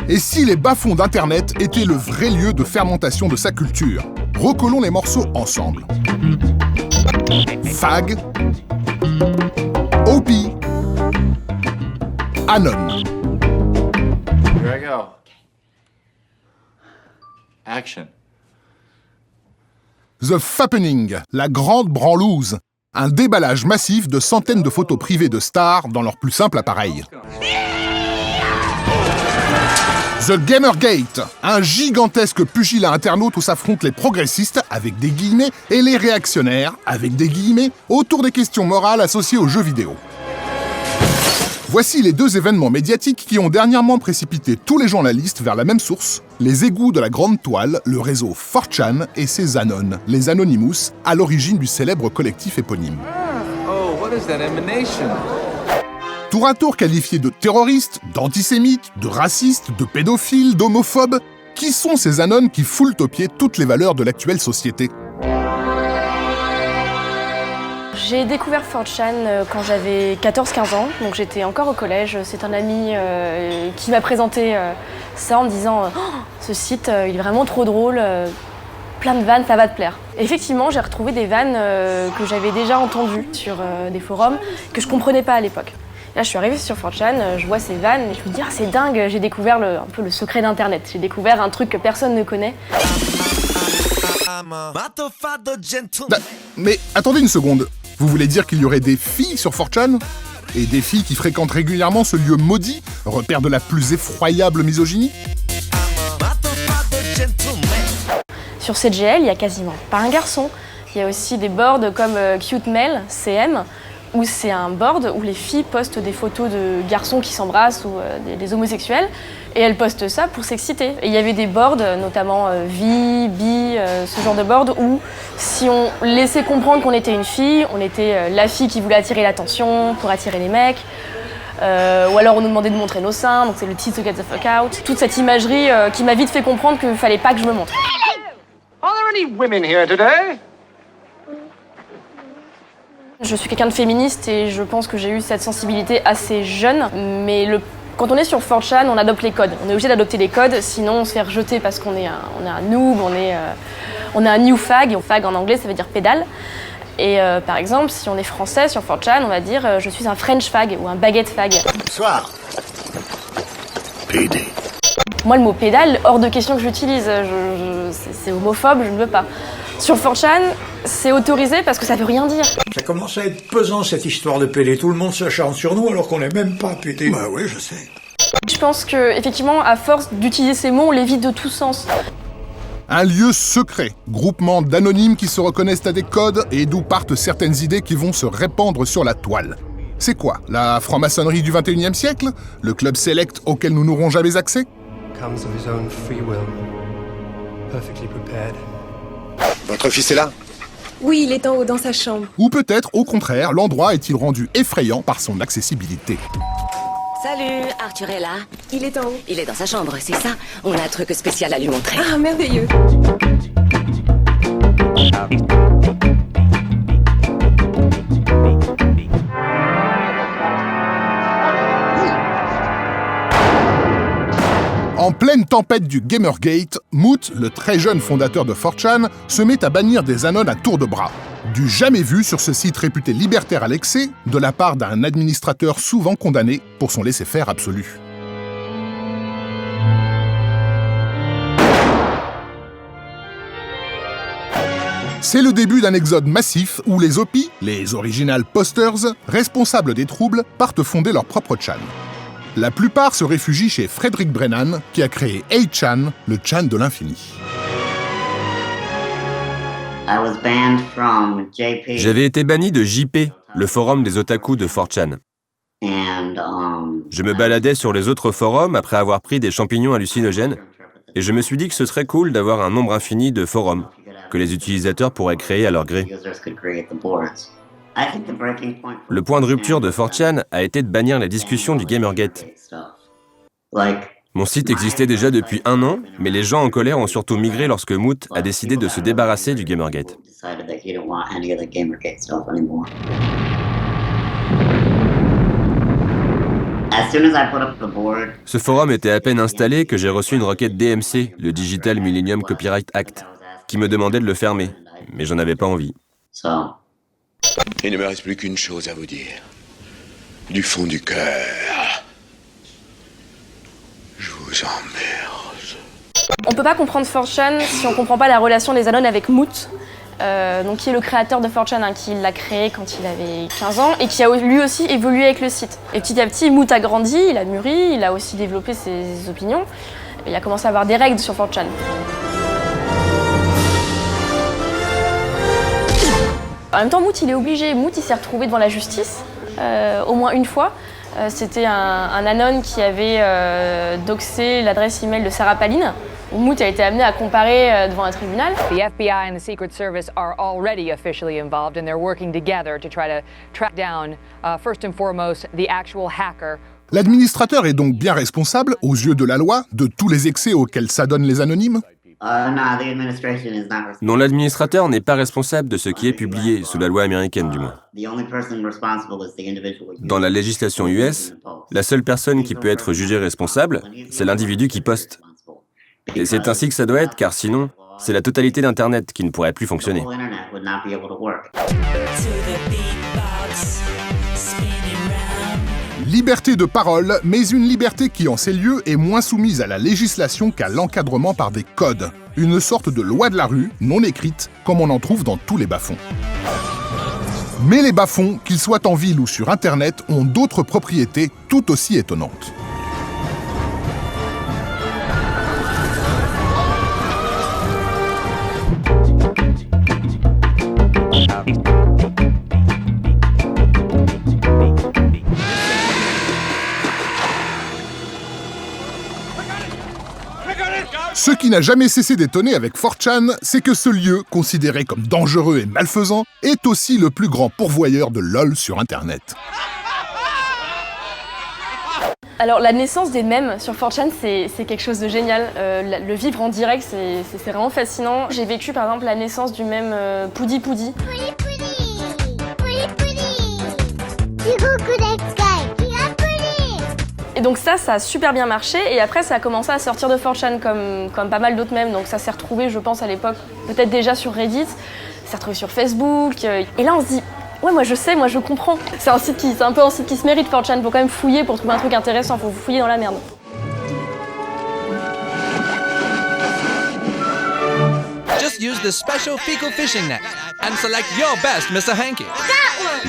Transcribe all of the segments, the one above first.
Et si les bas-fonds d'Internet étaient le vrai lieu de fermentation de sa culture? Recollons les morceaux ensemble. Fag, OP, Anon. Here I go. Action. The Fappening, la grande branlouse. Un déballage massif de centaines de photos privées de stars dans leur plus simple appareil. The Gamergate, un gigantesque pugilat internaute où s'affrontent les progressistes, avec des guillemets, et les réactionnaires, avec des guillemets, autour des questions morales associées aux jeux vidéo. Voici les deux événements médiatiques qui ont dernièrement précipité tous les journalistes vers la même source, les égouts de la grande toile, le réseau 4chan et ses Anon, les Anonymous, à l'origine du célèbre collectif éponyme. Oh, what is that emanation? Tour à tour qualifiés de terroristes, d'antisémites, de racistes, de pédophiles, d'homophobes, qui sont ces Anon qui foulent aux pieds toutes les valeurs de l'actuelle société? J'ai découvert 4chan quand j'avais 14-15 ans, donc j'étais encore au collège. C'est un ami qui m'a présenté ça en me disant oh, ce site il est vraiment trop drôle, plein de vannes, ça va te plaire. Et effectivement, j'ai retrouvé des vannes que j'avais déjà entendues sur des forums que je comprenais pas à l'époque. Là, je suis arrivée sur 4chan, je vois ces vannes et je me dis ah, c'est dingue, j'ai découvert un peu le secret d'Internet. J'ai découvert un truc que personne ne connaît. Mais attendez une seconde, vous voulez dire qu'il y aurait des filles sur 4chan? Et des filles qui fréquentent régulièrement ce lieu maudit, repère de la plus effroyable misogynie? Sur CGL, il y a quasiment pas un garçon. Il y a aussi des boards comme Cute Mail, CM, où c'est un board où les filles postent des photos de garçons qui s'embrassent ou des homosexuels, et elles postent ça pour s'exciter. Et il y avait des boards, notamment Vi, Bi, ce genre de board, où si on laissait comprendre qu'on était une fille, on était la fille qui voulait attirer l'attention, pour attirer les mecs, ou alors on nous demandait de montrer nos seins, donc c'est le titre Get the fuck out. Toute cette imagerie qui m'a vite fait comprendre qu'il fallait pas que je me montre. Are there any women here today? Je suis quelqu'un de féministe et je pense que j'ai eu cette sensibilité assez jeune, mais quand on est sur 4chan, on adopte les codes. On est obligé d'adopter les codes, sinon on se fait rejeter parce qu'on est un noob, on est un new fag. Fag en anglais, ça veut dire pédale. Et par exemple, si on est français sur 4chan, on va dire je suis un French fag ou un baguette fag. Bonsoir. PD. Moi, le mot pédale, hors de question que j'utilise. C'est homophobe, je ne veux pas. Sur 4chan, c'est autorisé parce que ça veut rien dire. Ça commence à être pesant cette histoire de PD. Tout le monde s'acharne sur nous alors qu'on n'est même pas PD. Bah oui, je sais. Je pense que, effectivement, à force d'utiliser ces mots, on les vide de tout sens. Un lieu secret, groupement d'anonymes qui se reconnaissent à des codes et d'où partent certaines idées qui vont se répandre sur la toile. C'est quoi, la franc-maçonnerie du 21e siècle? Le club select auquel nous n'aurons jamais accès? Comes of his own free will, perfectly prepared. Votre fils est là? Oui, il est en haut dans sa chambre. Ou peut-être, au contraire, l'endroit est-il rendu effrayant par son accessibilité? Salut, Arthur est là. Il est en haut. Il est dans sa chambre, c'est ça? On a un truc spécial à lui montrer. Ah, merveilleux. En pleine tempête du Gamergate, Moot, le très jeune fondateur de 4chan, se met à bannir des Anon à tour de bras. Du jamais vu sur ce site réputé libertaire à l'excès, de la part d'un administrateur souvent condamné pour son laisser-faire absolu. C'est le début d'un exode massif où les OP, les Original Posters, responsables des troubles, partent fonder leur propre chan. La plupart se réfugient chez Frederick Brennan, qui a créé 8chan, le chan de l'infini. J'avais été banni de JP, le forum des otaku de 4chan. Je me baladais sur les autres forums après avoir pris des champignons hallucinogènes, et je me suis dit que ce serait cool d'avoir un nombre infini de forums, que les utilisateurs pourraient créer à leur gré. Le point de rupture de 4chan a été de bannir les discussions du Gamergate. Mon site existait déjà depuis 1 an, mais les gens en colère ont surtout migré lorsque Moot a décidé de se débarrasser du Gamergate. Ce forum était à peine installé que j'ai reçu une requête DMC, le Digital Millennium Copyright Act, qui me demandait de le fermer, mais j'en avais pas envie. Il ne me reste plus qu'une chose à vous dire. Du fond du cœur. Je vous emmerde. On peut pas comprendre 4chan si on comprend pas la relation des Anon avec Moot, donc qui est le créateur de 4chan, hein, qui l'a créé quand il avait 15 ans et qui a lui aussi évolué avec le site. Et petit à petit, Moot a grandi, il a mûri, il a aussi développé ses opinions, et il a commencé à avoir des règles sur 4chan. En même temps, Moot, il est obligé. Moot, il s'est retrouvé devant la justice, au moins une fois. C'était un anon qui avait doxé l'adresse email de Sarah Palin. Moot a été amené à comparer devant un tribunal. The FBI and the Secret Service are already officially involved and they're working together to try to track down, first and foremost, the actual hacker. L'administrateur est donc bien responsable, aux yeux de la loi, de tous les excès auxquels s'adonnent les anonymes ? Non, l'administrateur n'est pas responsable de ce qui est publié, sous la loi américaine du moins. Dans la législation US, la seule personne qui peut être jugée responsable, c'est l'individu qui poste. Et c'est ainsi que ça doit être, car sinon, c'est la totalité d'Internet qui ne pourrait plus fonctionner. Liberté de parole, mais une liberté qui, en ces lieux, est moins soumise à la législation qu'à l'encadrement par des codes. Une sorte de loi de la rue, non écrite, comme on en trouve dans tous les bas-fonds. Mais les bas-fonds, qu'ils soient en ville ou sur Internet, ont d'autres propriétés tout aussi étonnantes. Ce qui n'a jamais cessé d'étonner avec 4chan, c'est que ce lieu, considéré comme dangereux et malfaisant, est aussi le plus grand pourvoyeur de LOL sur Internet. Alors la naissance des mèmes sur 4chan, c'est quelque chose de génial. Le vivre en direct, c'est vraiment fascinant. J'ai vécu par exemple la naissance du mème Poudi Poudi. Et donc ça a super bien marché, et après ça a commencé à sortir de 4chan comme pas mal d'autres mèmes, donc ça s'est retrouvé, je pense, à l'époque, peut-être déjà sur Reddit, ça s'est retrouvé sur Facebook, et là on se dit, ouais, moi je sais, moi je comprends. C'est un peu un site qui se mérite, 4chan, faut quand même fouiller pour trouver un truc intéressant, faut fouiller dans la merde. Just use the special fecal fishing net and select your best, Mr. Hanky.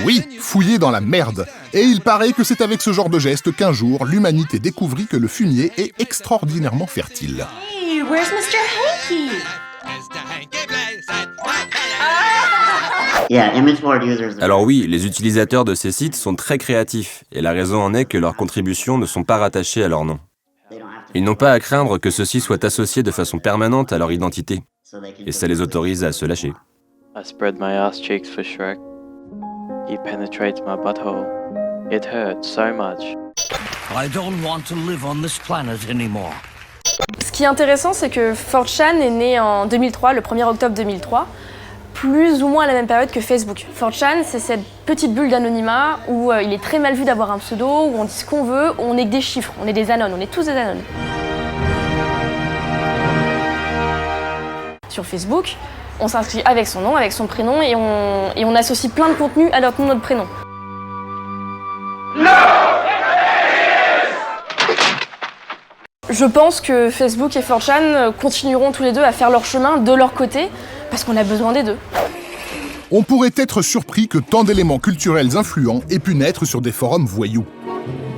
Oui, fouiller dans la merde. Et il paraît que c'est avec ce genre de geste qu'un jour, l'humanité découvrit que le fumier est extraordinairement fertile. Hey, where's Mr. Hanky? Alors oui, les utilisateurs de ces sites sont très créatifs, et la raison en est que leurs contributions ne sont pas rattachées à leur nom. Ils n'ont pas à craindre que ceux-ci soient associés de façon permanente à leur identité, et ça les autorise à se lâcher. I spread my ass cheeks for Shrek. He penetrates my butthole. It hurts so much. I don't want to live on this planet anymore. Ce qui est intéressant, c'est que 4chan est né en 2003, le 1er octobre 2003, plus ou moins à la même période que Facebook. 4chan, c'est cette petite bulle d'anonymat où il est très mal vu d'avoir un pseudo, où on dit ce qu'on veut, où on est que des chiffres, on est des anons, on est tous des anons. Sur Facebook, on s'inscrit avec son nom, avec son prénom, et on associe plein de contenus à notre nom, notre prénom. Je pense que Facebook et 4chan continueront tous les deux à faire leur chemin de leur côté, parce qu'on a besoin des deux. On pourrait être surpris que tant d'éléments culturels influents aient pu naître sur des forums voyous.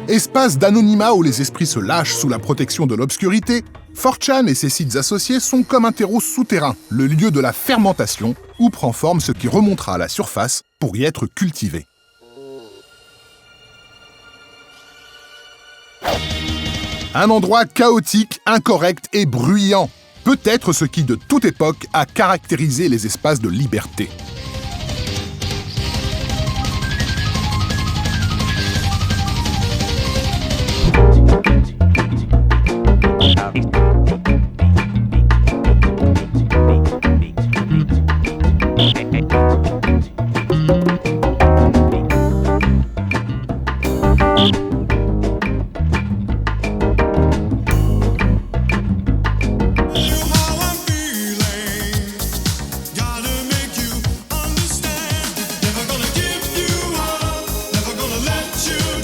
Espace d'anonymat où les esprits se lâchent sous la protection de l'obscurité, 4chan et ses sites associés sont comme un terreau souterrain, le lieu de la fermentation, où prend forme ce qui remontera à la surface pour y être cultivé. Un endroit chaotique, incorrect et bruyant, peut-être ce qui de toute époque a caractérisé les espaces de liberté. you.